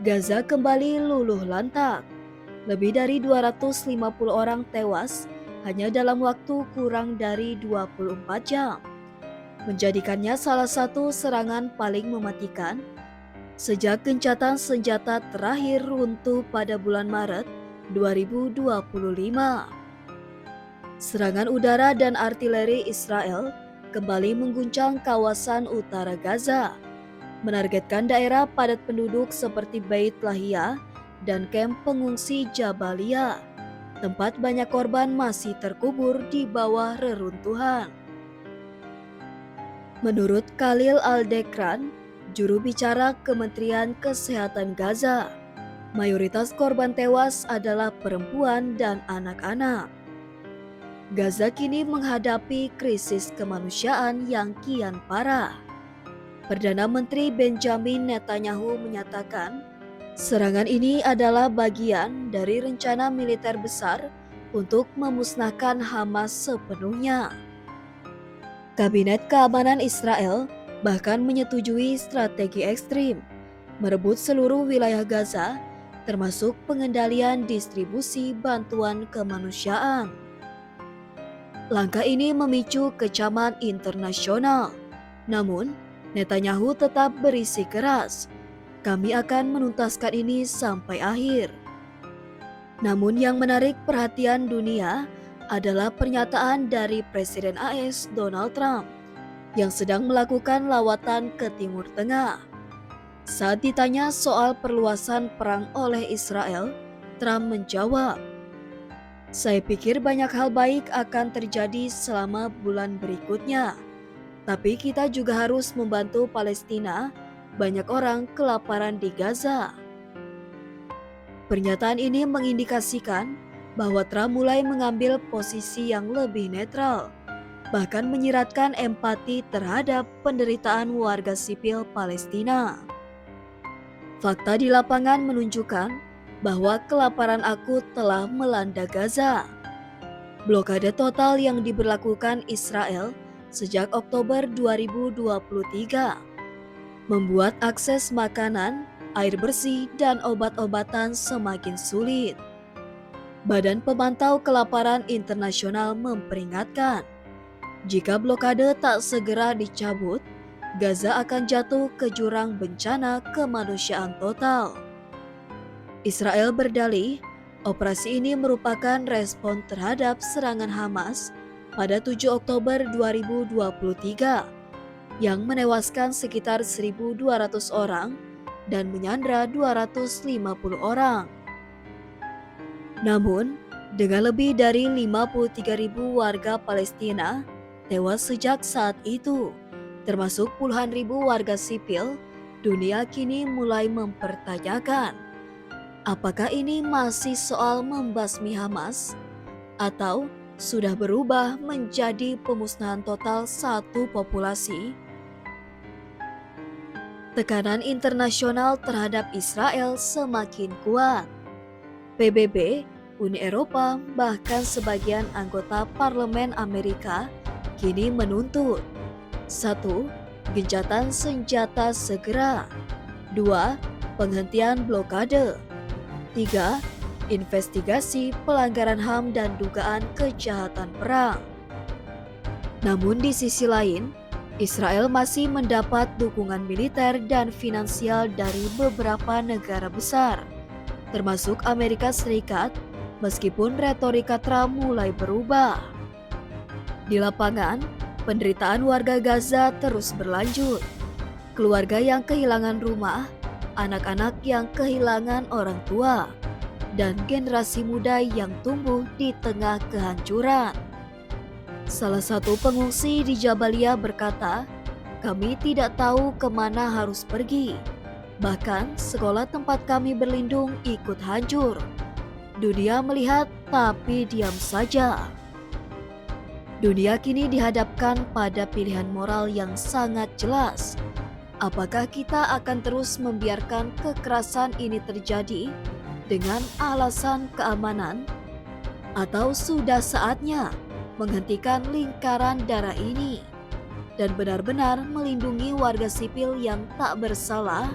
Gaza kembali luluh lantak. Lebih dari 250 orang tewas hanya dalam waktu kurang dari 24 jam. Menjadikannya salah satu serangan paling mematikan sejak gencatan senjata terakhir runtuh pada bulan Maret 2025. Serangan udara dan artileri Israel kembali mengguncang kawasan utara Gaza, menargetkan daerah padat penduduk seperti Beit Lahia dan kamp pengungsi Jabalia. Tempat banyak korban masih terkubur di bawah reruntuhan. Menurut Khalil Al-Dekran, juru bicara Kementerian Kesehatan Gaza, mayoritas korban tewas adalah perempuan dan anak-anak. Gaza kini menghadapi krisis kemanusiaan yang kian parah. Perdana Menteri Benjamin Netanyahu menyatakan, serangan ini adalah bagian dari rencana militer besar untuk memusnahkan Hamas sepenuhnya. Kabinet Keamanan Israel bahkan menyetujui strategi ekstrim, merebut seluruh wilayah Gaza, termasuk pengendalian distribusi bantuan kemanusiaan. Langkah ini memicu kecaman internasional. Namun, Netanyahu tetap berisi keras, "Kami akan menuntaskan ini sampai akhir." Namun yang menarik perhatian dunia adalah pernyataan dari Presiden AS Donald Trump yang sedang melakukan lawatan ke Timur Tengah. Saat ditanya soal perluasan perang oleh Israel, Trump menjawab, "Saya pikir banyak hal baik akan terjadi selama bulan berikutnya. Tapi kita juga harus membantu Palestina, banyak orang kelaparan di Gaza." Pernyataan ini mengindikasikan bahwa Trump mulai mengambil posisi yang lebih netral, bahkan menyiratkan empati terhadap penderitaan warga sipil Palestina. Fakta di lapangan menunjukkan bahwa kelaparan akut telah melanda Gaza. Blokade total yang diberlakukan Israel sejak Oktober 2023 membuat akses makanan, air bersih, dan obat-obatan semakin sulit. Badan Pemantau Kelaparan Internasional memperingatkan, jika blokade tak segera dicabut, Gaza akan jatuh ke jurang bencana kemanusiaan total. Israel berdalih, operasi ini merupakan respon terhadap serangan Hamas pada 7 Oktober 2023 yang menewaskan sekitar 1.200 orang dan menyandra 250 orang. Namun, dengan lebih dari 53.000 warga Palestina tewas sejak saat itu, termasuk puluhan ribu warga sipil, dunia kini mulai mempertanyakan, apakah ini masih soal membasmi Hamas atau sudah berubah menjadi pemusnahan total satu populasi? Tekanan internasional terhadap Israel semakin kuat. PBB, Uni Eropa, bahkan sebagian anggota Parlemen Amerika kini menuntut 1. Gencatan senjata segera. 2. Penghentian blokade. 3. Investigasi pelanggaran HAM dan dugaan kejahatan perang. Namun di sisi lain, Israel masih mendapat dukungan militer dan finansial dari beberapa negara besar, termasuk Amerika Serikat, meskipun retorika Trump mulai berubah. Di lapangan, penderitaan warga Gaza terus berlanjut. Keluarga yang kehilangan rumah, anak-anak yang kehilangan orang tua, dan generasi muda yang tumbuh di tengah kehancuran. Salah satu pengungsi di Jabalia berkata, "Kami tidak tahu kemana harus pergi. Bahkan sekolah tempat kami berlindung ikut hancur. Dunia melihat tapi diam saja." Dunia kini dihadapkan pada pilihan moral yang sangat jelas. Apakah kita akan terus membiarkan kekerasan ini terjadi dengan alasan keamanan? Atau sudah saatnya menghentikan lingkaran darah ini dan benar-benar melindungi warga sipil yang tak bersalah